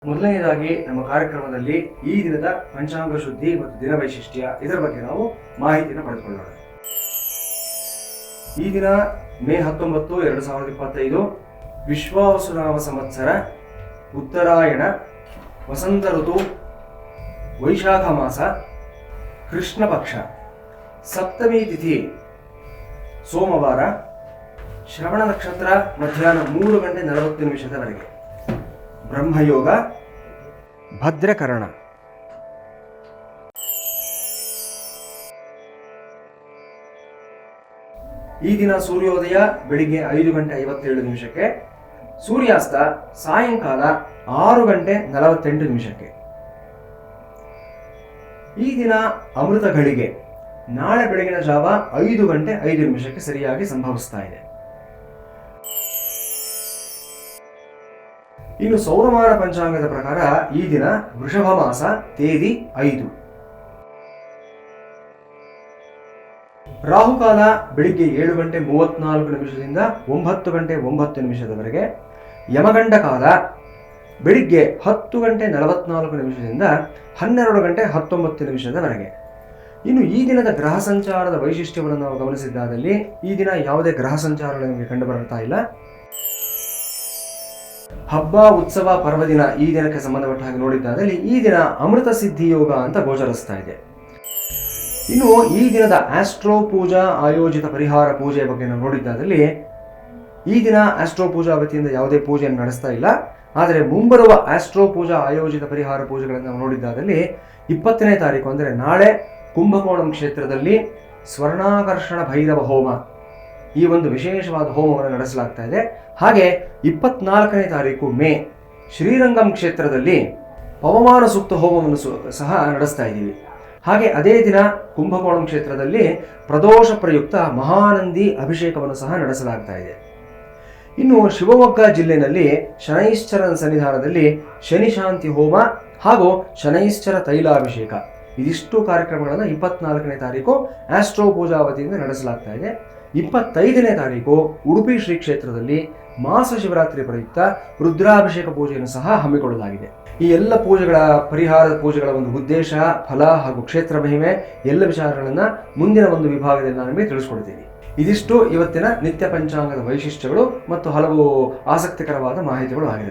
ಮೊದಲನೇದಾಗಿ ನಮ್ಮ ಕಾರ್ಯಕ್ರಮದಲ್ಲಿ ಈ ದಿನದ ಪಂಚಾಂಗ ಶುದ್ಧಿ ಮತ್ತು ದಿನ ವೈಶಿಷ್ಟ್ಯ ಇದರ ಬಗ್ಗೆ ನಾವು ಮಾಹಿತಿಯನ್ನು ಪಡೆದುಕೊಳ್ಳೋಣ. ಈ ದಿನ ಮೇ 19, 2025 ವಿಶ್ವಾವಸುನಾಮ ಸಂವತ್ಸರ, ಉತ್ತರಾಯಣ, ವಸಂತ ಋತು, ವೈಶಾಖ ಮಾಸ, ಕೃಷ್ಣ ಪಕ್ಷ, ಸಪ್ತಮಿ ತಿಥಿ ಸೋಮವಾರ, ಶ್ರವಣ ನಕ್ಷತ್ರ ಮಧ್ಯಾಹ್ನ 3:40 ಬ್ರಹ್ಮಯೋಗ, ಭದ್ರಕರಣ. ಈ ದಿನ ಸೂರ್ಯೋದಯ ಬೆಳಿಗ್ಗೆ 5:57, ಸೂರ್ಯಾಸ್ತ ಸಾಯಂಕಾಲ 6:48. ಈ ದಿನ ಅಮೃತ ಘಳಿಗೆ ನಾಳೆ ಬೆಳಗಿನ ಜಾವ 5:05 ಸರಿಯಾಗಿ ಸಂಭವಿಸ್ತಾ ಇದೆ. ಇನ್ನು ಸೌರಮಾನ ಪಂಚಾಂಗದ ಪ್ರಕಾರ ಈ ದಿನ ವೃಷಭ ಮಾಸ, ತೇದಿ 5. ರಾಹುಕಾಲ ಬೆಳಿಗ್ಗೆ 7:34 9:09 ಯಮಗಂಡ ಕಾಲ ಬೆಳಿಗ್ಗೆ 10:44 12:19 ಇನ್ನು ಈ ದಿನದ ಗ್ರಹ ಸಂಚಾರದ ವೈಶಿಷ್ಟ್ಯವನ್ನು ನಾವು ಗಮನಿಸಿದ್ದಾದಲ್ಲಿ ಈ ದಿನ ಯಾವುದೇ ಗ್ರಹ ಸಂಚಾರಗಳು ನಮಗೆ ಕಂಡು ಬರ್ತಾ ಇಲ್ಲ. ಹಬ್ಬ, ಉತ್ಸವ, ಪರ್ವದಿನ ಈ ದಿನಕ್ಕೆ ಸಂಬಂಧಪಟ್ಟ ಹಾಗೆ ನೋಡಿದ್ದಾದಲ್ಲಿ ಈ ದಿನ ಅಮೃತ ಸಿದ್ಧಿ ಯೋಗ ಅಂತ ಗೋಚರಿಸ್ತಾ ಇದೆ. ಇನ್ನು ಈ ದಿನದ ಆಸ್ಟ್ರೋ ಪೂಜಾ ಆಯೋಜಿತ ಪರಿಹಾರ ಪೂಜೆಯ ಬಗ್ಗೆ ನಾವು ನೋಡಿದ್ದಾದಲ್ಲಿ ಈ ದಿನ ಆಸ್ಟ್ರೋ ಪೂಜಾ ವತಿಯಿಂದ ಯಾವುದೇ ಪೂಜೆಯನ್ನು ನಡೆಸ್ತಾ ಇಲ್ಲ. ಆದರೆ ಮುಂಬರುವ ಆಸ್ಟ್ರೋ ಪೂಜಾ ಆಯೋಜಿತ ಪರಿಹಾರ ಪೂಜೆಗಳನ್ನು ನಾವು ನೋಡಿದ್ದಾದಲ್ಲಿ 20ನೇ ತಾರೀಕು ಅಂದರೆ ನಾಳೆ ಕುಂಭಕೋಣಂ ಕ್ಷೇತ್ರದಲ್ಲಿ ಸ್ವರ್ಣಾಕರ್ಷಣ ಭೈರವ ಹೋಮ, ಈ ಒಂದು ವಿಶೇಷವಾದ ಹೋಮವನ್ನು ನಡೆಸಲಾಗ್ತಾ ಇದೆ. ಹಾಗೆ 24ನೇ ತಾರೀಕು ಮೇ ಶ್ರೀರಂಗಂ ಕ್ಷೇತ್ರದಲ್ಲಿ ಪವಮಾನ ಸೂಕ್ತ ಹೋಮವನ್ನು ಸಹ ನಡೆಸ್ತಾ ಇದ್ದೀವಿ. ಹಾಗೆ ಅದೇ ದಿನ ಕುಂಭಕೋಣಂ ಕ್ಷೇತ್ರದಲ್ಲಿ ಪ್ರದೋಷ ಪ್ರಯುಕ್ತ ಮಹಾನಂದಿ ಅಭಿಷೇಕವನ್ನು ಸಹ ನಡೆಸಲಾಗ್ತಾ ಇದೆ. ಇನ್ನು ಶಿವಮೊಗ್ಗ ಜಿಲ್ಲೆಯಲ್ಲಿ ಶನೈಶ್ಚರನ ಸನ್ನಿಧಾನದಲ್ಲಿ ಶನಿ ಶಾಂತಿ ಹೋಮ ಹಾಗೂ ಶನೈಶ್ಚರ ತೈಲಾಭಿಷೇಕ, ಇದಿಷ್ಟು ಕಾರ್ಯಕ್ರಮಗಳನ್ನು 24ನೇ ತಾರೀಕು ಆಸ್ಟ್ರೋ ಪೂಜಾ ವತಿಯಿಂದ ನಡೆಸಲಾಗ್ತಾ ಇದೆ. 25ನೇ ತಾರೀಕು ಉಡುಪಿ ಶ್ರೀ ಕ್ಷೇತ್ರದಲ್ಲಿ ಮಾಸ ಶಿವರಾತ್ರಿ ಪ್ರಯುಕ್ತ ರುದ್ರಾಭಿಷೇಕ ಪೂಜೆಯನ್ನು ಸಹ ಹಮ್ಮಿಕೊಳ್ಳಲಾಗಿದೆ. ಈ ಎಲ್ಲ ಪೂಜೆಗಳ ಪರಿಹಾರದ ಪೂಜೆಗಳ ಒಂದು ಉದ್ದೇಶ, ಫಲ ಹಾಗೂ ಕ್ಷೇತ್ರ ಮಹಿಮೆ ಎಲ್ಲ ವಿಚಾರಗಳನ್ನು ಮುಂದಿನ ಒಂದು ವಿಭಾಗದಲ್ಲಿ ನಾನು ನಿಮಗೆ ತಿಳಿಸ್ಕೊಡ್ತೀನಿ. ಇದಿಷ್ಟು ಇವತ್ತಿನ ನಿತ್ಯ ಪಂಚಾಂಗದ ವೈಶಿಷ್ಟ್ಯಗಳು ಮತ್ತು ಹಲವು ಆಸಕ್ತಿಕರವಾದ ಮಾಹಿತಿಗಳು ಆಗಿರುತ್ತೆ.